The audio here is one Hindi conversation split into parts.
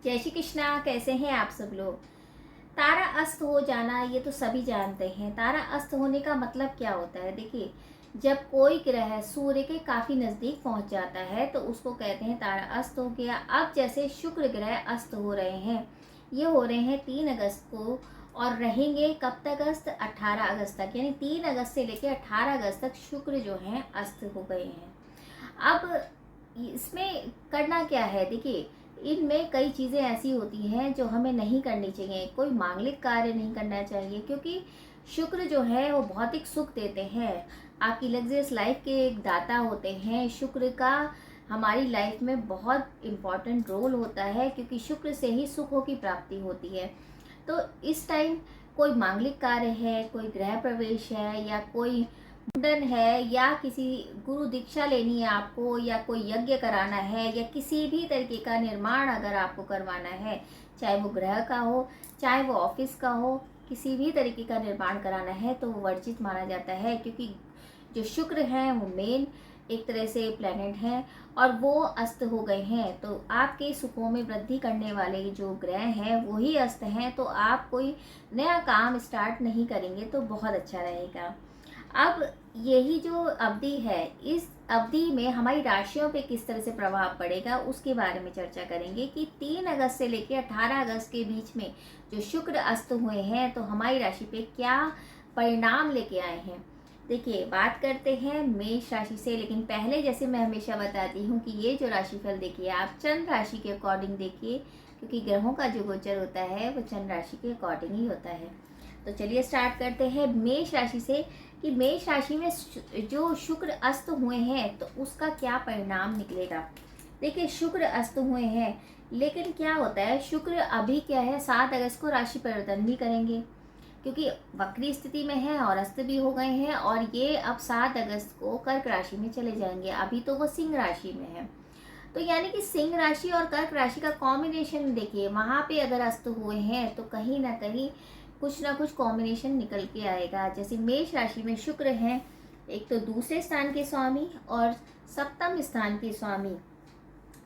जय श्री कृष्णा। कैसे हैं आप सब लोग। तारा अस्त हो जाना ये तो सभी जानते हैं। तारा अस्त होने का मतलब क्या होता है। देखिए, जब कोई ग्रह सूर्य के काफ़ी नज़दीक पहुंच जाता है तो उसको कहते हैं तारा अस्त हो गया। अब जैसे शुक्र ग्रह अस्त हो रहे हैं, ये हो रहे हैं 3 अगस्त को और रहेंगे कब तक अस्त, 18 अगस्त तक। यानी 3 अगस्त से लेकर 18 अगस्त तक शुक्र जो हैं अस्त हो गए हैं। अब इसमें करना क्या है। देखिए, इनमें कई चीज़ें ऐसी होती हैं जो हमें नहीं करनी चाहिए। कोई मांगलिक कार्य नहीं करना चाहिए, क्योंकि शुक्र जो है वो भौतिक सुख देते हैं। आपकी लग्जरियस लाइफ के एक दाता होते हैं। शुक्र का हमारी लाइफ में बहुत इम्पॉर्टेंट रोल होता है, क्योंकि शुक्र से ही सुखों की प्राप्ति होती है। तो इस टाइम कोई मांगलिक कार्य है, कोई गृह प्रवेश है, या कोई मुंडन है, या किसी गुरु दीक्षा लेनी है आपको, या कोई यज्ञ कराना है, या किसी भी तरीके का निर्माण अगर आपको करवाना है, चाहे वो गृह का हो, चाहे वो ऑफिस का हो, किसी भी तरीके का निर्माण कराना है तो वो वर्जित माना जाता है। क्योंकि जो शुक्र हैं वो मेन एक तरह से प्लैनेट हैं और वो अस्त हो गए हैं। तो आपके सुखों में वृद्धि करने वाले जो ग्रह हैं वही अस्त हैं। तो आप कोई नया काम स्टार्ट नहीं करेंगे तो बहुत अच्छा रहेगा। अब यही जो अवधि है, इस अवधि में हमारी राशियों पे किस तरह से प्रभाव पड़ेगा उसके बारे में चर्चा करेंगे कि 3 अगस्त से लेकर 18 अगस्त के बीच में जो शुक्र अस्त हुए हैं तो हमारी राशि पे क्या परिणाम लेके आए हैं। देखिए, बात करते हैं मेष राशि से। लेकिन पहले जैसे मैं हमेशा बताती हूँ कि ये जो राशिफल देखिए आप चंद्र राशि के अकॉर्डिंग देखिए, क्योंकि ग्रहों का जो गोचर होता है वो चंद्र राशि के अकॉर्डिंग ही होता है। तो चलिए स्टार्ट करते हैं मेष राशि से कि मेष राशि में जो शुक्र अस्त हुए हैं तो उसका क्या परिणाम निकलेगा। देखिए, शुक्र अस्त हुए हैं, लेकिन क्या होता है, शुक्र अभी क्या है 7 अगस्त को राशि परिवर्तन भी करेंगे, क्योंकि वक्री स्थिति में है और अस्त भी हो गए हैं। और ये अब 7 अगस्त को कर्क राशि में चले जाएंगे। अभी तो वो सिंह राशि में है। तो यानी कि सिंह राशि और कर्क राशि का कॉम्बिनेशन देखिए, वहां पे अगर अस्त हुए हैं तो कहीं ना कहीं कुछ ना कुछ कॉम्बिनेशन निकल के आएगा। जैसे मेष राशि में शुक्र हैं, एक तो दूसरे स्थान के स्वामी और सप्तम स्थान के स्वामी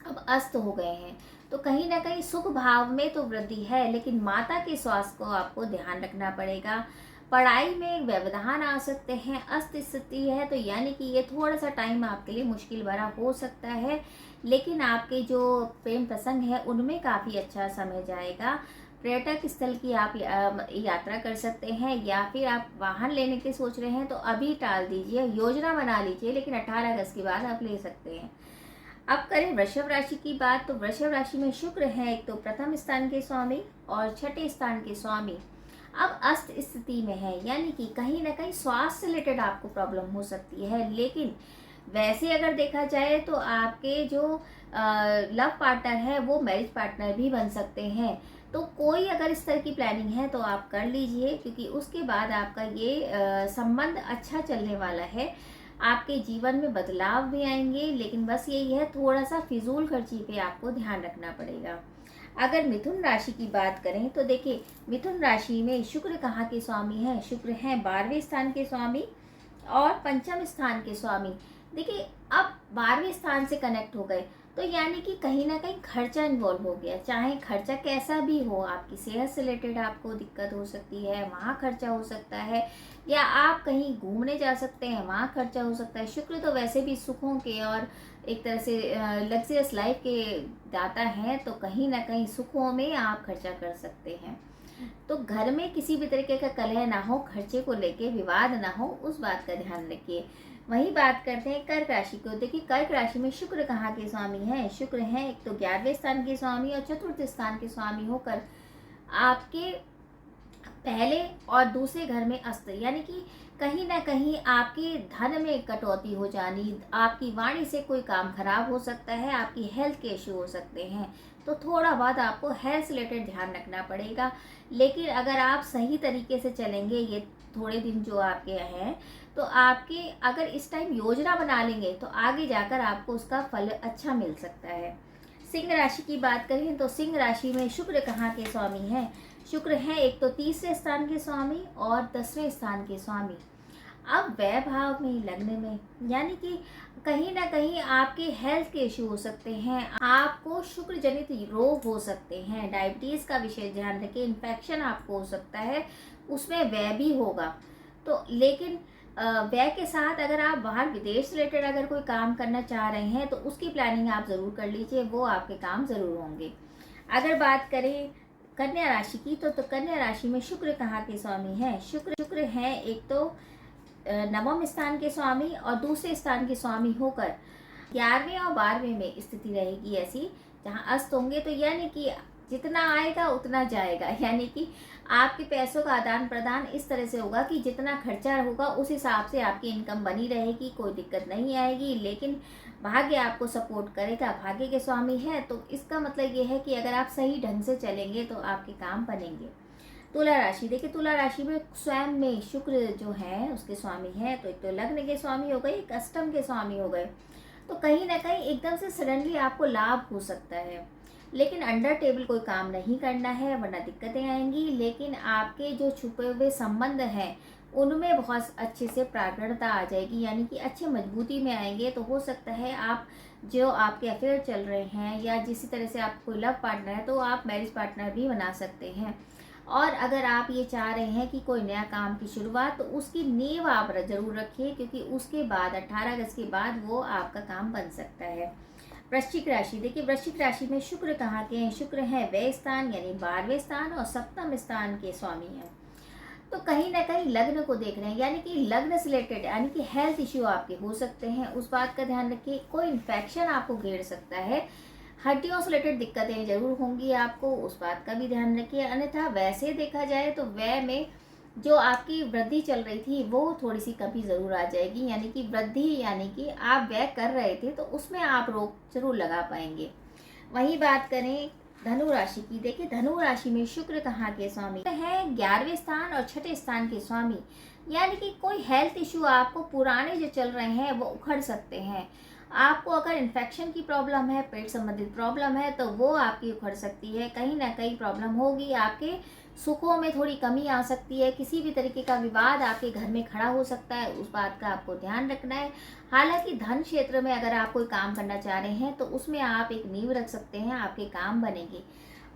अब अस्त हो गए हैं। तो कहीं ना कहीं सुख भाव में तो वृद्धि है, लेकिन माता के स्वास्थ्य को आपको ध्यान रखना पड़ेगा। पढ़ाई में व्यवधान आ सकते हैं, अस्त स्थिति है तो यानी कि ये थोड़ा सा टाइम आपके लिए मुश्किल भरा हो सकता है। लेकिन आपके जो प्रेम प्रसंग है उनमें काफ़ी अच्छा समय जाएगा। पर्यटक स्थल की आप यात्रा कर सकते हैं, या फिर आप वाहन लेने के सोच रहे हैं तो अभी टाल दीजिए, योजना बना लीजिए, लेकिन 18 अगस्त के बाद आप ले सकते हैं। अब करें वृषभ राशि की बात, तो वृषभ राशि में शुक्र है, एक तो प्रथम स्थान के स्वामी और छठे स्थान के स्वामी अब अस्त स्थिति में है। यानी कि कहीं ना कहीं स्वास्थ्य से रिलेटेड आपको प्रॉब्लम हो सकती है। लेकिन वैसे अगर देखा जाए तो आपके जो लव पार्टनर है वो मैरिज पार्टनर भी बन सकते हैं। तो कोई अगर इस तरह की प्लानिंग है तो आप कर लीजिए, क्योंकि उसके बाद आपका ये संबंध अच्छा चलने वाला है। आपके जीवन में बदलाव भी आएंगे, लेकिन बस यही है, थोड़ा सा फिजूल खर्ची पे आपको ध्यान रखना पड़ेगा। अगर मिथुन राशि की बात करें तो देखिए, मिथुन राशि में शुक्र कहाँ के स्वामी हैं, शुक्र हैं 12वें स्थान के स्वामी और पंचम स्थान के स्वामी। देखिए, अब 12वें स्थान से कनेक्ट हो गए तो यानी कि कहीं ना कहीं खर्चा इन्वॉल्व हो गया। चाहे खर्चा कैसा भी हो, आपकी सेहत से रिलेटेड आपको दिक्कत हो सकती है, वहाँ खर्चा हो सकता है, या आप कहीं घूमने जा सकते हैं वहाँ खर्चा हो सकता है। शुक्र तो वैसे भी सुखों के और एक तरह से लग्जरियस लाइफ के दाता हैं, तो कहीं ना कहीं सुखों में आप खर्चा कर सकते हैं। तो घर में किसी भी तरीके का कलह ना हो, खर्चे को लेके विवाद ना हो, उस बात का ध्यान रखिए। वही बात करते हैं कर्क राशि को। देखिए, कर्क राशि में शुक्र कहाँ के स्वामी हैं, शुक्र हैं एक तो 11वें स्थान के स्वामी और चतुर्थ स्थान के स्वामी होकर आपके पहले और दूसरे घर में अस्त। यानी कि कहीं ना कहीं आपके धन में कटौती हो जानी, आपकी वाणी से कोई काम खराब हो सकता है, आपकी हेल्थ के इश्यू हो सकते हैं। तो थोड़ा बहुत आपको हेल्थ से रिलेटेड ध्यान रखना पड़ेगा। लेकिन अगर आप सही तरीके से चलेंगे ये थोड़े दिन जो आपके हैं, तो आपके अगर इस टाइम योजना बना लेंगे तो आगे जाकर आपको उसका फल अच्छा मिल सकता है। सिंह राशि की बात करें तो सिंह राशि में शुक्र कहाँ के स्वामी हैं, शुक्र हैं एक तो तीसरे स्थान के स्वामी और 10वें स्थान के स्वामी। अब वैभाव में, लग्न में, यानी कि कहीं ना कहीं आपके हेल्थ के इश्यू हो सकते हैं, आपको शुक्र जनित रोग हो सकते हैं, डायबिटीज का विशेष ध्यान रखें, इन्फेक्शन आपको हो सकता है, उसमें व्यय भी होगा। तो लेकिन व्यय के साथ अगर आप बाहर विदेश रिलेटेड अगर कोई काम करना चाह रहे हैं तो उसकी प्लानिंग आप ज़रूर कर लीजिए, वो आपके काम ज़रूर होंगे। अगर बात करें कन्या राशि की, तो कन्या राशि में शुक्र कहाँ के स्वामी हैं? शुक्र हैं एक तो नवम स्थान के स्वामी और दूसरे स्थान के स्वामी होकर 11वें और 12वें में स्थिति रहेगी ऐसी, जहाँ अस्त होंगे। तो यानी कि जितना आएगा उतना जाएगा, यानी कि आपके पैसों का आदान प्रदान इस तरह से होगा कि जितना खर्चा होगा उस हिसाब से आपकी इनकम बनी रहेगी, कोई दिक्कत नहीं आएगी। लेकिन भाग्य आपको सपोर्ट करेगा, भाग्य के स्वामी है, तो इसका मतलब ये है कि अगर आप सही ढंग से चलेंगे तो आपके काम बनेंगे। तुला राशि, देखिए तुला राशि में स्वयं में शुक्र जो है उसके स्वामी है, तो एक तो लग्न के स्वामी हो गए, एक अष्टम के स्वामी हो गए। तो कहीं ना कहीं एकदम से सडनली आपको लाभ हो सकता है, लेकिन अंडर टेबल कोई काम नहीं करना है वरना दिक्कतें आएंगी। लेकिन आपके जो छुपे हुए संबंध हैं उनमें बहुत अच्छे से प्रागणता आ जाएगी, यानी कि अच्छे मजबूती में आएंगे। तो हो सकता है आप जो आपके अफेयर चल रहे हैं या जिस तरह से आप कोई लव पार्टनर है तो आप मैरिज पार्टनर भी बना सकते हैं। और अगर आप ये चाह रहे हैं कि कोई नया काम की शुरुआत, तो उसकी नींव आप जरूर रखिए, क्योंकि उसके बाद 18 अगस्त के बाद वो आपका काम बन सकता है। वृश्चिक राशि, देखिए वृश्चिक राशि में शुक्र कहाँ के हैं? शुक्र है व्यय स्थान यानी 12वें स्थान और सप्तम स्थान के स्वामी हैं। तो कहीं ना कहीं लग्न को देख रहे हैं, यानी कि लग्न से रिलेटेड यानी कि हेल्थ इश्यू आपके हो सकते हैं, उस बात का ध्यान रखिए। कोई इन्फेक्शन आपको घेर सकता है, हड्डियों से रिलेटेड दिक्कतें जरूर होंगी आपको, उस बात का भी ध्यान रखिए। अन्यथा वैसे देखा जाए तो व्यय में जो आपकी वृद्धि चल रही थी वो थोड़ी सी कमी ज़रूर आ जाएगी, यानी कि वृद्धि यानी कि आप व्यय कर रहे थे तो उसमें आप रोक जरूर लगा पाएंगे। वहीं बात करें धनु राशि की, देखिए धनु राशि में शुक्र कहाँ के स्वामी है? 11वें स्थान और छठे स्थान के स्वामी, यानी कि कोई हेल्थ इश्यू आपको पुराने जो चल रहे हैं वो उखड़ सकते हैं। आपको अगर इन्फेक्शन की प्रॉब्लम है, पेट संबंधित प्रॉब्लम है, तो वो आपकी उखड़ सकती है। कहीं ना कहीं प्रॉब्लम होगी, आपके सुखों में थोड़ी कमी आ सकती है, किसी भी तरीके का विवाद आपके घर में खड़ा हो सकता है, उस बात का आपको ध्यान रखना है। हालांकि धन क्षेत्र में अगर आप कोई काम करना चाह रहे हैं तो उसमें आप एक नींव रख सकते हैं, आपके काम बनेंगे।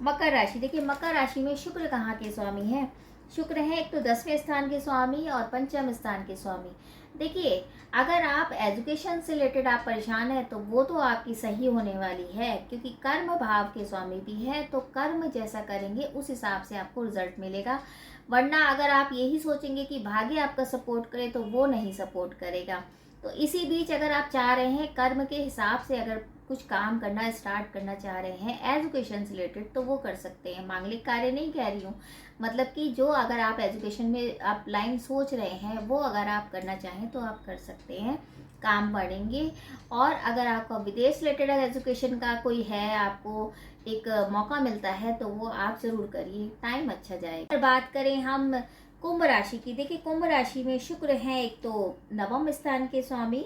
मकर राशि, देखिए मकर राशि में शुक्र कहाँ के स्वामी हैं? शुक्र है एक तो 10वें स्थान के स्वामी और पंचम स्थान के स्वामी। देखिए अगर आप एजुकेशन से रिलेटेड आप परेशान हैं तो वो तो आपकी सही होने वाली है, क्योंकि कर्म भाव के स्वामी भी है, तो कर्म जैसा करेंगे उस हिसाब से आपको रिजल्ट मिलेगा। वरना अगर आप यही सोचेंगे कि भाग्य आपका सपोर्ट करे तो वो नहीं सपोर्ट करेगा। तो इसी बीच अगर आप चाह रहे हैं कर्म के हिसाब से अगर कुछ काम करना स्टार्ट करना चाह रहे हैं एजुकेशन से रिलेटेड, तो वो कर सकते हैं। मांगलिक कार्य नहीं कह रही हूँ, मतलब कि जो अगर आप एजुकेशन में आप लाइन सोच रहे हैं वो अगर आप करना चाहें तो आप कर सकते हैं, काम बढ़ेंगे। और अगर आपका विदेश रिलेटेड एजुकेशन का कोई है, आपको एक मौका मिलता है तो वो आप ज़रूर करिए, टाइम अच्छा जाएगा। अगर बात करें हम कुंभ राशि की, देखिए कुंभ राशि में शुक्र है एक तो नवम स्थान के स्वामी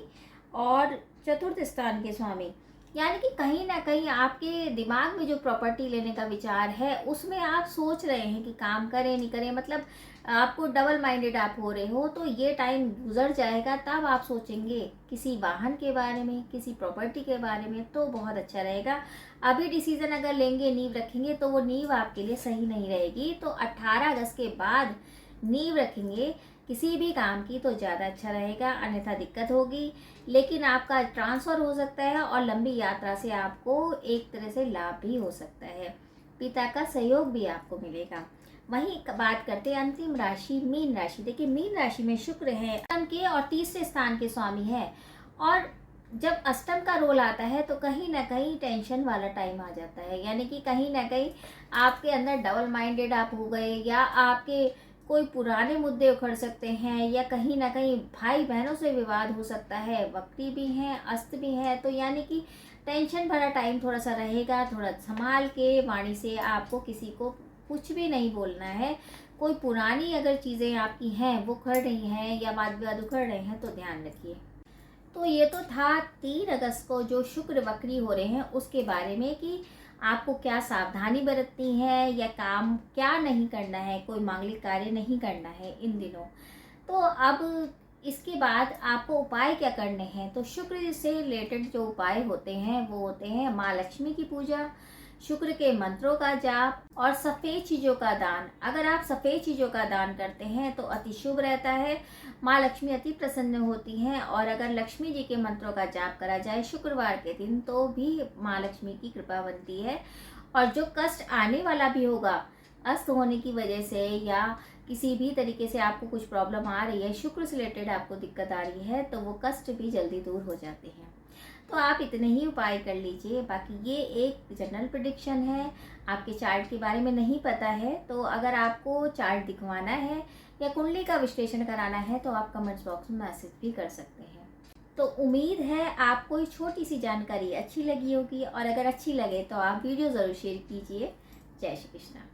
और चतुर्थ स्थान के स्वामी, यानी कि कहीं ना कहीं आपके दिमाग में जो प्रॉपर्टी लेने का विचार है उसमें आप सोच रहे हैं कि काम करें नहीं करें, मतलब आपको डबल माइंडेड आप हो रहे हो। तो ये टाइम गुजर जाएगा, तब आप सोचेंगे किसी वाहन के बारे में, किसी प्रॉपर्टी के बारे में, तो बहुत अच्छा रहेगा। अभी डिसीजन अगर लेंगे, नींव रखेंगे, तो वो नींव आपके लिए सही नहीं रहेगी। तो 18 अगस्त के बाद नींव रखेंगे किसी भी काम की तो ज़्यादा अच्छा रहेगा, अन्यथा दिक्कत होगी। लेकिन आपका ट्रांसफ़र हो सकता है और लंबी यात्रा से आपको एक तरह से लाभ भी हो सकता है, पिता का सहयोग भी आपको मिलेगा। वहीं बात करते हैं अंतिम राशि मीन राशि, देखिए मीन राशि में शुक्र है अष्टम के और तीसरे स्थान के स्वामी है। और जब अष्टम का रोल आता है तो कहीं ना कहीं टेंशन वाला टाइम आ जाता है, यानी कि कहीं ना कहीं आपके अंदर डबल माइंडेड आप हो गए, या आपके कोई पुराने मुद्दे उखड़ सकते हैं, या कहीं ना कहीं भाई बहनों से विवाद हो सकता है, वक्री भी हैं, अस्त भी है। तो यानी कि टेंशन भरा टाइम थोड़ा सा रहेगा, थोड़ा संभाल के वाणी से आपको किसी को कुछ भी नहीं बोलना है। कोई पुरानी अगर चीज़ें आपकी हैं वो उखड़ रही हैं या वाद विवाद उखड़ रहे हैं तो ध्यान रखिए। तो ये तो था 3 अगस्त को जो शुक्र वक्री हो रहे हैं उसके बारे में, कि आपको क्या सावधानी बरतनी है या काम क्या नहीं करना है, कोई मांगलिक कार्य नहीं करना है इन दिनों। तो अब इसके बाद आपको उपाय क्या करने हैं, तो शुक्र से रिलेटेड जो उपाय होते हैं वो होते हैं माँ लक्ष्मी की पूजा, शुक्र के मंत्रों का जाप और सफ़ेद चीज़ों का दान। अगर आप सफ़ेद चीज़ों का दान करते हैं तो अति शुभ रहता है, माँ लक्ष्मी अति प्रसन्न होती हैं। और अगर लक्ष्मी जी के मंत्रों का जाप करा जाए शुक्रवार के दिन तो भी माँ लक्ष्मी की कृपा बनती है। और जो कष्ट आने वाला भी होगा अस्त होने की वजह से या किसी भी तरीके से आपको कुछ प्रॉब्लम आ रही है, शुक्र से रिलेटेड आपको दिक्कत आ रही है, तो वो कष्ट भी जल्दी दूर हो जाते हैं। तो आप इतने ही उपाय कर लीजिए। बाकी ये एक जनरल प्रिडिक्शन है, आपके चार्ट के बारे में नहीं पता है, तो अगर आपको चार्ट दिखवाना है या कुंडली का विश्लेषण कराना है तो आप कमेंट्स बॉक्स में मैसेज भी कर सकते हैं। तो उम्मीद है आपको ये छोटी सी जानकारी अच्छी लगी होगी, और अगर अच्छी लगे तो आप वीडियो ज़रूर शेयर कीजिए। जय श्री कृष्णा।